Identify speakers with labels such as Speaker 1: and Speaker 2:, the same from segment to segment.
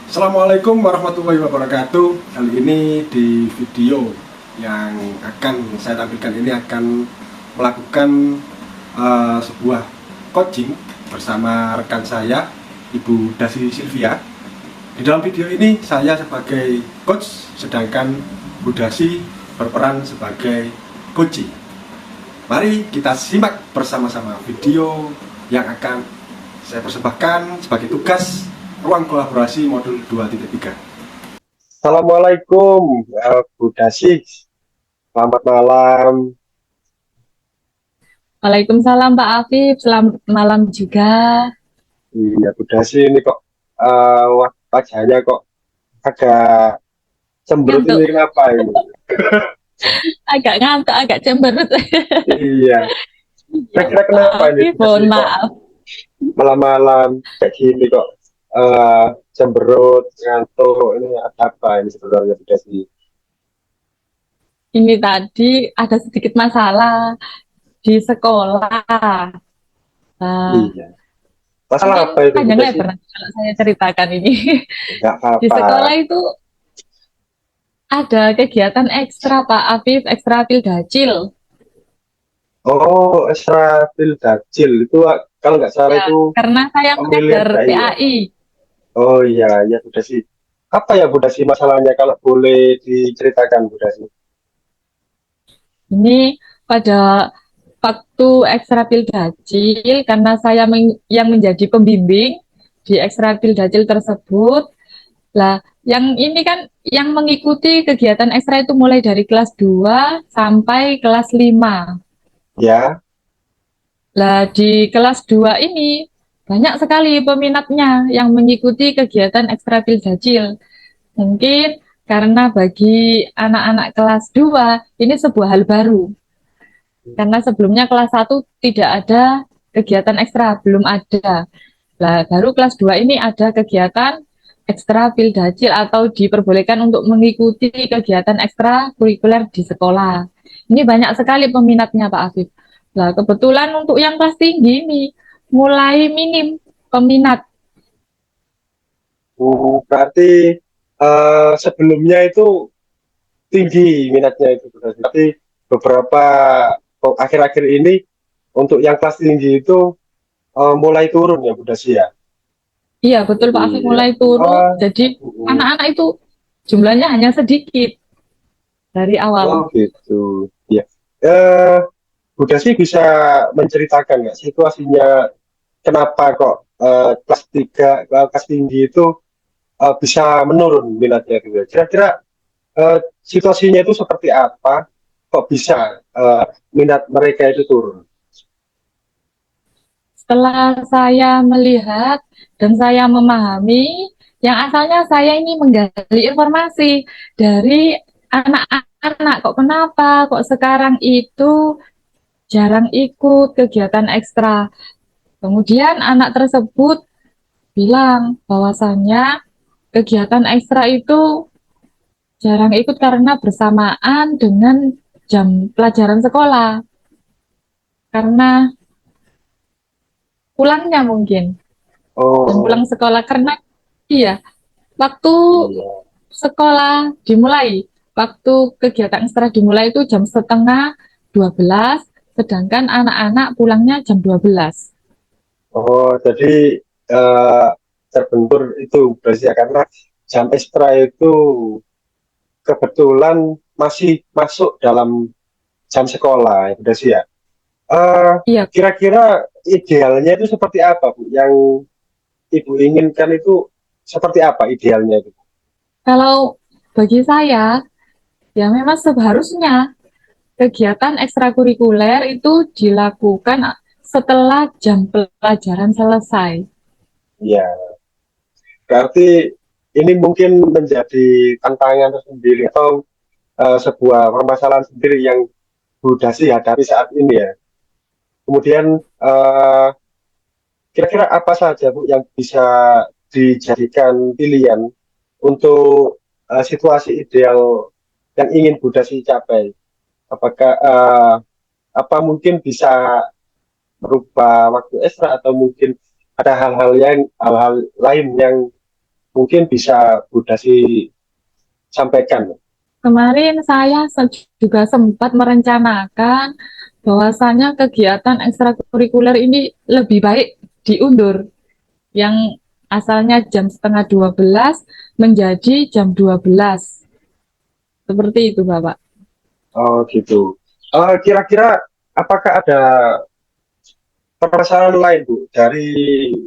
Speaker 1: Assalamualaikum warahmatullahi wabarakatuh. Kali ini di video yang akan saya tampilkan ini akan melakukan sebuah coaching bersama rekan saya, Ibu Dasi Silvia. Di dalam video ini saya sebagai coach, sedangkan Bu Dasi berperan sebagai coach. Mari kita simak bersama-sama video yang akan saya persembahkan sebagai tugas ruang kolaborasi modul 2.3.
Speaker 2: Assalamualaikum, Bu Dasi. Selamat malam.
Speaker 3: Waalaikumsalam Pak Afif, selamat malam juga.
Speaker 2: Iya, Bu Dasi ini kok wajahnya kok agak cemberut
Speaker 3: Ngantuk,
Speaker 2: ini kenapa ini?
Speaker 3: agak ngantuk, agak cemberut.
Speaker 2: Iya,
Speaker 3: Ya
Speaker 2: kira-kira
Speaker 3: Pak
Speaker 2: kenapa ini
Speaker 3: Afif,
Speaker 2: Bu Dasi
Speaker 3: mohon
Speaker 2: kok
Speaker 3: maaf.
Speaker 2: malam-malam kayak gini kok cemberut, ngantuk. Ini ada apa ini sebenarnya Bu Dasi?
Speaker 3: Ini tadi ada sedikit masalah di sekolah. Nah,
Speaker 2: Iya, masalah
Speaker 3: mungkin
Speaker 2: apa itu Bu
Speaker 3: panjang
Speaker 2: Dasi?
Speaker 3: lebar nanti kalau saya ceritakan ini.
Speaker 2: Enggak
Speaker 3: Di
Speaker 2: apa-apa.
Speaker 3: sekolah itu ada kegiatan ekstra Pak Afif, ekstra Pildacil.
Speaker 2: Oh, Esrafil Dajil itu kalau nggak salah
Speaker 3: Ya,
Speaker 2: itu
Speaker 3: karena saya
Speaker 2: pemilihan
Speaker 3: mengajar
Speaker 2: dai ya.
Speaker 3: PAI.
Speaker 2: Oh iya, ya Bu Dasi. Apa ya Bu Dasi masalahnya kalau boleh diceritakan Bu Dasi?
Speaker 3: Ini pada waktu ekstra Pildacil, karena saya yang menjadi pembimbing di ekstra Pildacil tersebut. Lah, yang ini kan yang mengikuti kegiatan ekstra itu mulai dari kelas 2 sampai kelas 5.
Speaker 2: Ya,
Speaker 3: Lah, di kelas 2 ini banyak sekali peminatnya yang mengikuti kegiatan ekstra Pildacil. Mungkin karena bagi anak-anak kelas 2 ini sebuah hal baru. Karena sebelumnya kelas 1 tidak ada kegiatan ekstra, belum ada. Nah, baru kelas 2 ini ada kegiatan ekstra Pildacil atau diperbolehkan untuk mengikuti kegiatan ekstra kurikuler di sekolah. Ini banyak sekali peminatnya Pak Afif. Nah, kebetulan untuk yang kelas tinggi ini mulai minim peminat.
Speaker 2: berarti sebelumnya itu tinggi minatnya itu Bu Dasi. Tapi beberapa akhir-akhir ini untuk yang kelas tinggi itu mulai turun ya Bu Dasi ya.
Speaker 3: Iya, betul Pak Afif,
Speaker 2: Iya.
Speaker 3: mulai turun.
Speaker 2: Ah,
Speaker 3: Jadi anak-anak itu jumlahnya hanya sedikit dari
Speaker 2: oh
Speaker 3: awal.
Speaker 2: gitu. Ya. Eh, Bu Dasi bisa menceritakan nggak situasinya kenapa kok kelas 3 kelas tinggi itu bisa menurun minatnya gitu. Kira-kira situasinya itu seperti apa? Kok bisa minat mereka itu turun?
Speaker 3: Setelah saya melihat dan saya memahami, yang asalnya saya ini menggali informasi dari anak-anak, kok kenapa, kok sekarang itu jarang ikut kegiatan ekstra. Kemudian anak tersebut bilang bahwasannya kegiatan ekstra itu jarang ikut karena bersamaan dengan jam pelajaran sekolah. Karena pulangnya mungkin, jam pulang
Speaker 2: Oh
Speaker 3: sekolah. Karena iya, waktu
Speaker 2: iya.
Speaker 3: sekolah dimulai, waktu kegiatan ekstra dimulai itu jam setengah 12, sedangkan anak-anak pulangnya jam 12.
Speaker 2: Oh jadi eh, terbentur itu berarti ya karena jam ekstra itu kebetulan masih masuk dalam jam sekolah ya berarti ya. Eh,
Speaker 3: Iya,
Speaker 2: Kira-kira idealnya itu seperti apa Bu? Yang Ibu inginkan itu seperti apa idealnya itu?
Speaker 3: kalau bagi saya, ya memang seharusnya kegiatan ekstrakurikuler itu dilakukan setelah jam pelajaran selesai.
Speaker 2: Ya, berarti ini mungkin menjadi tantangan tersendiri atau sebuah permasalahan sendiri yang Bu Dasi hadapi saat ini ya. Kemudian kira-kira apa saja Bu yang bisa dijadikan pilihan untuk situasi ideal yang ingin Bu Dasi capai? Apakah apa mungkin bisa merubah waktu ekstra atau mungkin ada hal-hal lain yang mungkin bisa Bu Dasi sampaikan.
Speaker 3: Kemarin saya juga sempat merencanakan bahwasannya kegiatan ekstrakurikuler ini lebih baik diundur, yang asalnya jam setengah 12 menjadi jam 12. Seperti itu, Bapak.
Speaker 2: Oh gitu. Kira-kira apakah ada permasalahan lain Bu dari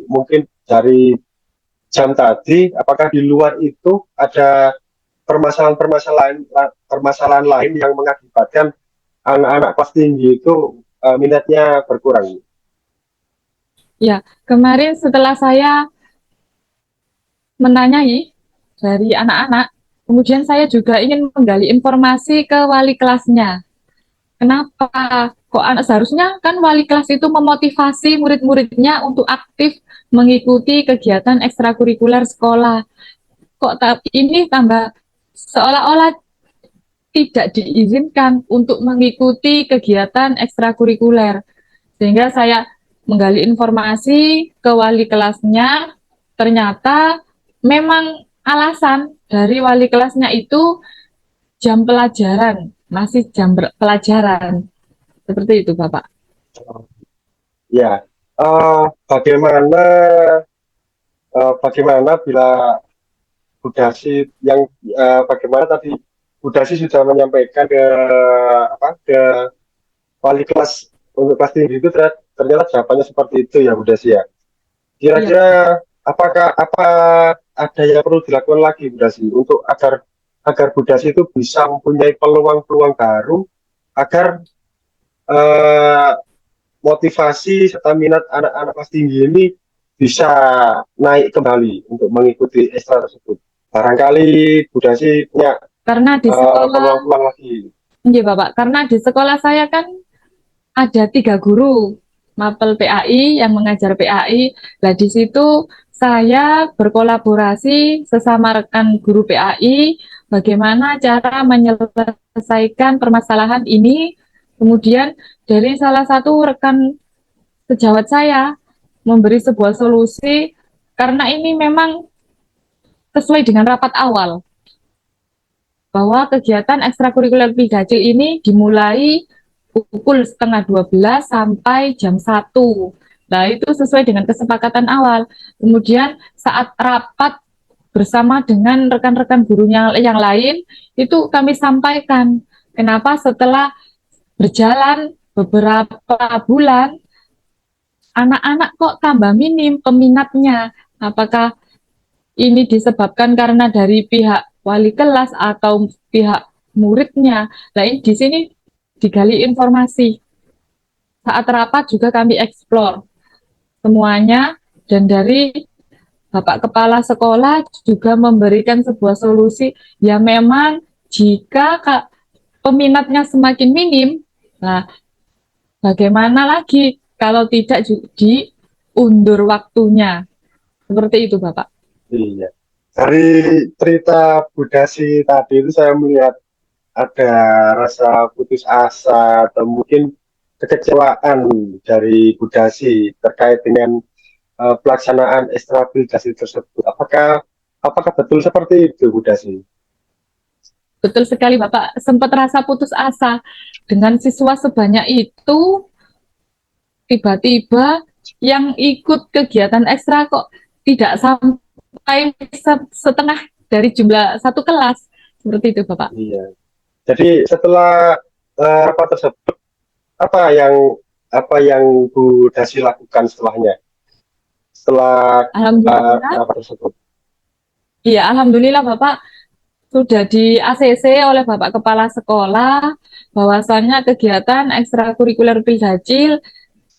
Speaker 2: mungkin dari jam tadi? Apakah di luar itu ada permasalahan lain yang mengakibatkan anak-anak kelas tinggi itu minatnya berkurang?
Speaker 3: Ya, kemarin setelah saya menanyai dari anak-anak, kemudian saya juga ingin menggali informasi ke wali kelasnya. Kenapa? Kok anak seharusnya kan wali kelas itu memotivasi murid-muridnya untuk aktif mengikuti kegiatan ekstrakurikuler sekolah. Kok ini tambah seolah-olah tidak diizinkan untuk mengikuti kegiatan ekstrakurikuler. Sehingga saya menggali informasi ke wali kelasnya, ternyata memang alasan dari wali kelasnya itu jam pelajaran, masih jam pelajaran. Seperti itu, Bapak.
Speaker 2: Ya, bagaimana bagaimana bila Budasi yang bagaimana tadi Budasi sudah menyampaikan ke ke wali kelas untuk kelas tinggi itu ternyata jawabannya seperti itu ya Budasi ya.
Speaker 3: Iya,
Speaker 2: Kira-kira apa ada yang perlu dilakukan lagi Budasi untuk agar Budasi itu bisa mempunyai peluang-peluang baru agar eh, motivasi serta minat anak-anak kelas tinggi ini bisa naik kembali untuk mengikuti ekstra tersebut. Barangkali Budasi punya
Speaker 3: karena di sekolah,
Speaker 2: peluang-peluang lagi.
Speaker 3: iya Bapak, karena di sekolah saya kan ada 3 guru mapel PAI yang mengajar PAI. Nah, di situ saya berkolaborasi sesama rekan guru PAI bagaimana cara menyelesaikan permasalahan ini. Kemudian dari salah satu rekan sejawat saya memberi sebuah solusi karena ini memang sesuai dengan rapat awal bahwa kegiatan ekstrakurikuler Pidacil ini dimulai pukul setengah 12 sampai jam 1. Nah, itu sesuai dengan kesepakatan awal. Kemudian saat rapat bersama dengan rekan-rekan gurunya yang lain, itu kami sampaikan kenapa setelah berjalan beberapa bulan, anak-anak kok tambah minim peminatnya. Apakah ini disebabkan karena dari pihak wali kelas atau pihak muridnya? Nah, ini di sini digali informasi. Saat rapat juga kami eksplor semuanya, dan dari Bapak Kepala Sekolah juga memberikan sebuah solusi. Ya memang jika peminatnya semakin minim, nah bagaimana lagi kalau tidak diundur waktunya? Seperti itu, Bapak.
Speaker 2: Iya. Dari cerita Budasi tadi itu saya melihat ada rasa putus asa atau mungkin kekecewaan dari Budasi terkait dengan pelaksanaan ekstrakurikuler tersebut. Apakah betul seperti itu Budasi?
Speaker 3: Betul sekali, Bapak. Sempat rasa putus asa dengan siswa sebanyak itu, tiba-tiba yang ikut kegiatan ekstra kok tidak sampai setengah dari jumlah satu kelas. Seperti itu, Bapak.
Speaker 2: Iya. Jadi setelah rapat tersebut, apa yang Bu Dasi lakukan setelahnya? Setelah
Speaker 3: Alhamdulillah.
Speaker 2: rapat tersebut?
Speaker 3: Iya, alhamdulillah Bapak sudah di ACC oleh Bapak Kepala Sekolah bahwasannya kegiatan ekstrakurikuler Pidacil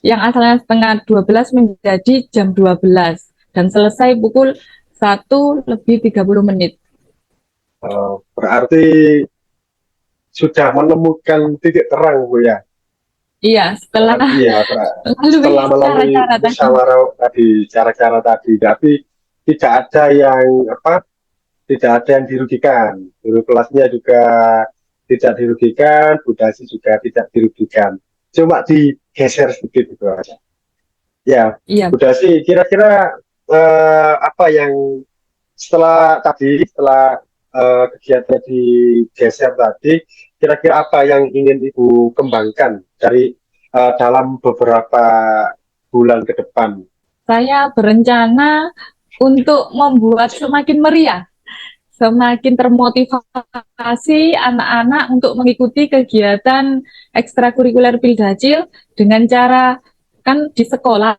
Speaker 3: yang asalnya setengah 12 menjadi jam 12 dan selesai pukul 1:30.
Speaker 2: Berarti sudah menemukan titik terang Bu ya.
Speaker 3: Iya, setelah
Speaker 2: Berarti ya setelah melalui
Speaker 3: cara-cara tadi.
Speaker 2: musyawarah tadi, cara-cara tadi, tapi tidak ada yang tidak ada yang dirugikan. Guru kelasnya juga tidak dirugikan, Budasi juga tidak dirugikan. Cuma digeser sedikit gitu aja. Ya,
Speaker 3: Iya,
Speaker 2: Budasi, kira-kira apa yang setelah kegiatan digeser tadi, kira-kira apa yang ingin Ibu kembangkan dari dalam beberapa bulan ke depan?
Speaker 3: Saya berencana untuk membuat semakin meriah, semakin termotivasi anak-anak untuk mengikuti kegiatan ekstrakurikuler Pildacil dengan cara, kan di sekolah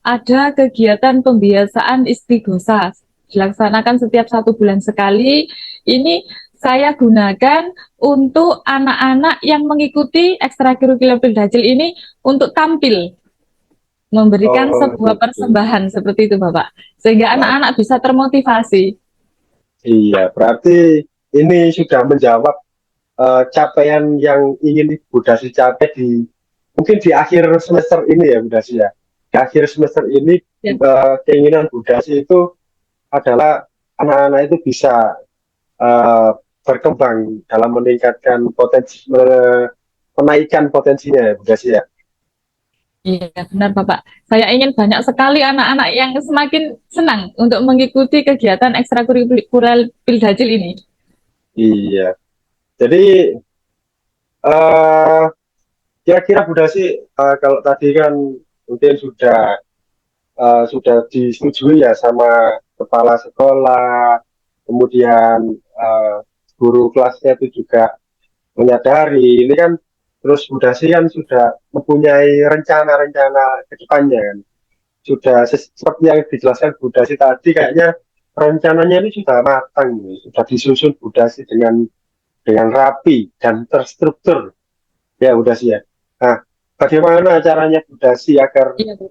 Speaker 3: ada kegiatan pembiasaan istighosa dilaksanakan setiap 1 bulan sekali. Ini saya gunakan untuk anak-anak yang mengikuti ekstrakurikuler Pildacil ini untuk tampil, memberikan
Speaker 2: Oh,
Speaker 3: sebuah
Speaker 2: gitu.
Speaker 3: persembahan seperti itu, Bapak, sehingga
Speaker 2: Nah,
Speaker 3: anak-anak bisa termotivasi.
Speaker 2: iya, berarti ini sudah menjawab capaian yang ingin Ibu Dasi capai mungkin di akhir semester ini ya, Bu Dasi ya. Di akhir semester ini
Speaker 3: Ya.
Speaker 2: keinginan Bu Dasi itu adalah anak-anak itu bisa eh, berkembang dalam meningkatkan menaikkan potensinya ya, Bu Dasi ya.
Speaker 3: Iya, benar Bapak. Saya ingin banyak sekali anak-anak yang semakin senang untuk mengikuti kegiatan ekstrakurikuler Pildacil ini.
Speaker 2: Iya. Jadi eh, kira-kira Bu Dasi kalau tadi kan mungkin sudah disetujui ya sama kepala sekolah, kemudian guru kelasnya itu juga menyadari ini kan, terus Bu Dasi kan sudah mempunyai rencana-rencana ke depannya kan, sudah seperti yang dijelaskan Bu Dasi tadi, kayaknya rencananya ini sudah matang, sudah disusun Bu Dasi dengan rapi dan terstruktur ya Bu Dasi ya. Nah, bagaimana caranya Bu Dasi agar
Speaker 3: Iya, Bu.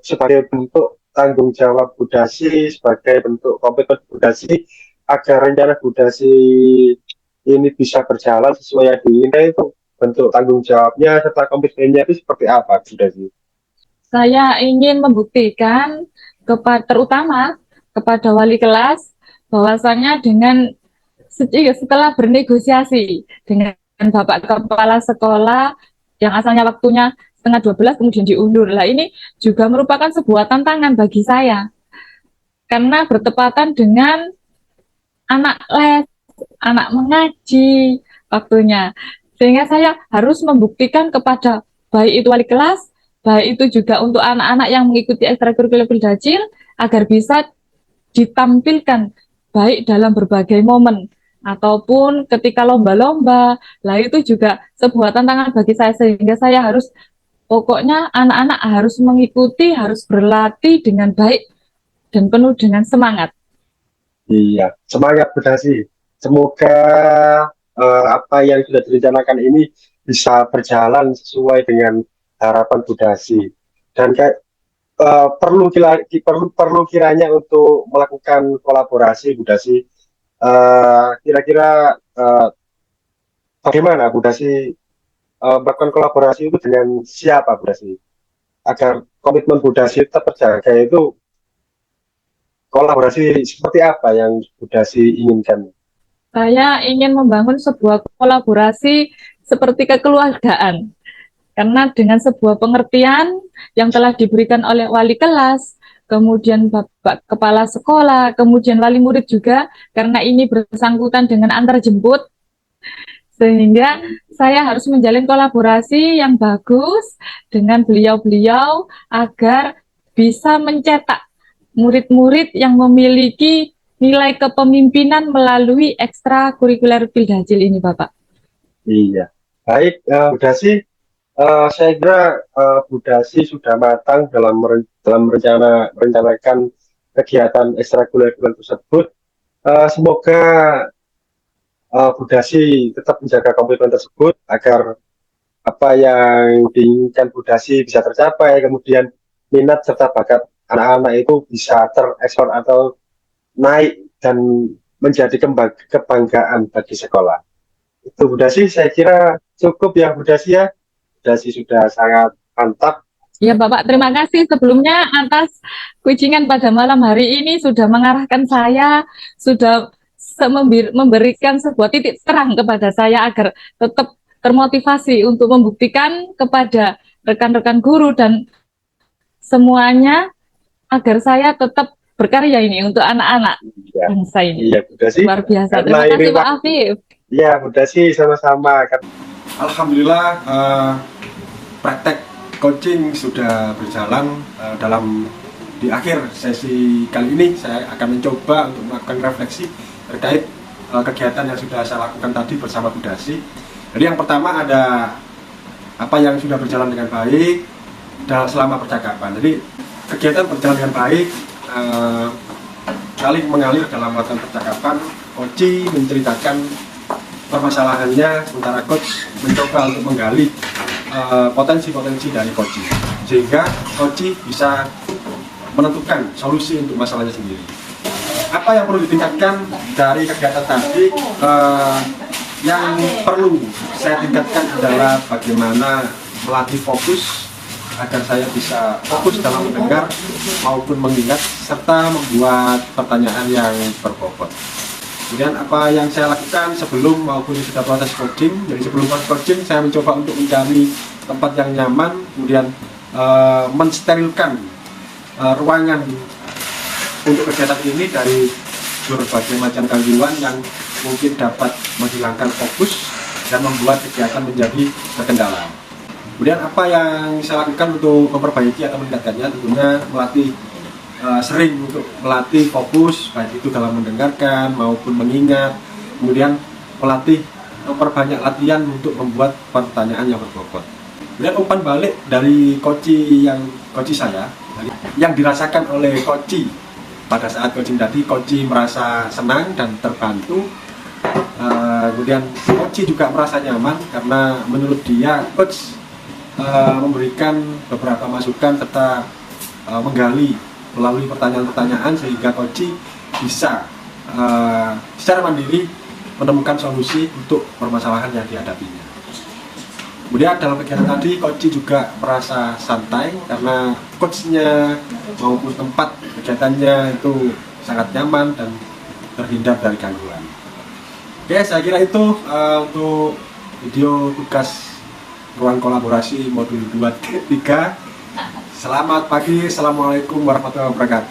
Speaker 2: sebagai bentuk tanggung jawab Bu Dasi, sebagai bentuk komitmen Bu Dasi agar rencana Bu Dasi ini bisa berjalan sesuai yang diinginkan, itu bentuk tanggung jawabnya serta komitmennya itu seperti apa Bu Dasi?
Speaker 3: Saya ingin membuktikan terutama kepada wali kelas bahwasannya dengan setelah bernegosiasi dengan Bapak Kepala Sekolah yang asalnya waktunya setengah 12 kemudian diundur. Lah ini juga merupakan sebuah tantangan bagi saya karena bertepatan dengan anak les, anak mengaji waktunya. Sehingga saya harus membuktikan kepada baik itu wali kelas, baik itu juga untuk anak-anak yang mengikuti ekstrakurikuler Pildacil agar bisa ditampilkan baik dalam berbagai momen ataupun ketika lomba-lomba. Lah itu juga sebuah tantangan bagi saya sehingga saya harus, pokoknya anak-anak harus mengikuti, harus berlatih dengan baik dan penuh dengan semangat.
Speaker 2: Iya, semangat Bu Dasi. Semoga apa yang sudah direncanakan ini bisa berjalan sesuai dengan harapan Bu Dasi. Dan kayak perlu kiranya untuk melakukan kolaborasi Bu Dasi. Kira-kira bagaimana Bu Dasi melakukan kolaborasi itu dengan siapa Bu Dasi? Agar komitmen Bu Dasi tetap terjaga, itu kolaborasi seperti apa yang Bu Dasi inginkan?
Speaker 3: Saya ingin membangun sebuah kolaborasi seperti kekeluargaan. Karena dengan sebuah pengertian yang telah diberikan oleh wali kelas, kemudian Bapak Kepala Sekolah, kemudian wali murid juga, karena ini bersangkutan dengan antar jemput, sehingga saya harus menjalin kolaborasi yang bagus dengan beliau-beliau agar bisa mencetak murid-murid yang memiliki nilai kepemimpinan melalui ekstrakurikuler Pildacil ini, Bapak.
Speaker 2: Iya, baik Bu Dasi. Saya kira Bu Dasi sudah matang dalam merencanakan kegiatan ekstrakurikuler tersebut. Semoga Bu Dasi tetap menjaga komitmen tersebut agar apa yang diinginkan Bu Dasi bisa tercapai, kemudian minat serta bakat anak-anak itu bisa terekspor atau naik dan menjadi kebanggaan bagi sekolah. Itu Bu Dasi, saya kira cukup ya Bu Dasi ya. Bu Dasi sudah sangat mantap.
Speaker 3: Ya Bapak, terima kasih sebelumnya atas kunjungan pada malam hari ini, sudah mengarahkan saya, sudah memberikan sebuah titik terang kepada saya agar tetap termotivasi untuk membuktikan kepada rekan-rekan guru dan semuanya agar saya tetap berkarya ini untuk anak-anak
Speaker 2: Iya,
Speaker 3: bangsa ini.
Speaker 2: iya Bu Dasi.
Speaker 3: Luar biasa.
Speaker 2: Karena
Speaker 3: Terima kasih
Speaker 2: ini
Speaker 3: Pak Afif.
Speaker 2: Iya Bu Dasi, sama-sama.
Speaker 1: Alhamdulillah praktek coaching sudah berjalan. Di akhir sesi kali ini saya akan mencoba untuk melakukan refleksi terkait kegiatan yang sudah saya lakukan tadi bersama Bu Dasi. Jadi yang pertama ada apa yang sudah berjalan dengan baik selama percakapan. Jadi kegiatan berjalan dengan baik, saling mengalir dalam melakukan percakapan. Coach menceritakan permasalahannya, sementara coach mencoba untuk menggali potensi-potensi dari coach, sehingga coach bisa menentukan solusi untuk masalahnya sendiri. Apa yang perlu ditingkatkan dari kegiatan tadi? Yang perlu saya tingkatkan adalah bagaimana melatih fokus agar saya bisa fokus dalam mendengar maupun mengingat serta membuat pertanyaan yang berbobot. Kemudian apa yang saya lakukan sebelum maupun sudah proses coaching. Jadi sebelum proses coaching saya mencoba untuk mencari tempat yang nyaman, kemudian mensterilkan ruangan untuk kegiatan ini dari berbagai macam gangguan yang mungkin dapat menghilangkan fokus dan membuat kegiatan menjadi terkendala. Kemudian apa yang saya lakukan untuk memperbaiki atau meningkatkannya, tentunya sering untuk melatih fokus, baik itu dalam mendengarkan maupun mengingat. Kemudian memperbanyak latihan untuk membuat pertanyaan yang berbobot. Kemudian umpan balik dari coach saya, yang dirasakan oleh coach pada saat coaching tadi, coach merasa senang dan terbantu. Kemudian coach juga merasa nyaman karena menurut dia coach memberikan beberapa masukan serta menggali melalui pertanyaan-pertanyaan sehingga coach bisa secara mandiri menemukan solusi untuk permasalahan yang dihadapinya. Kemudian dalam kegiatan tadi coach juga merasa santai karena coachnya maupun tempat kegiatannya itu sangat nyaman dan terhindar dari gangguan. Oke, saya kira itu untuk video tugas ruang kolaborasi modul 2-3. Selamat pagi, assalamualaikum warahmatullahi wabarakatuh.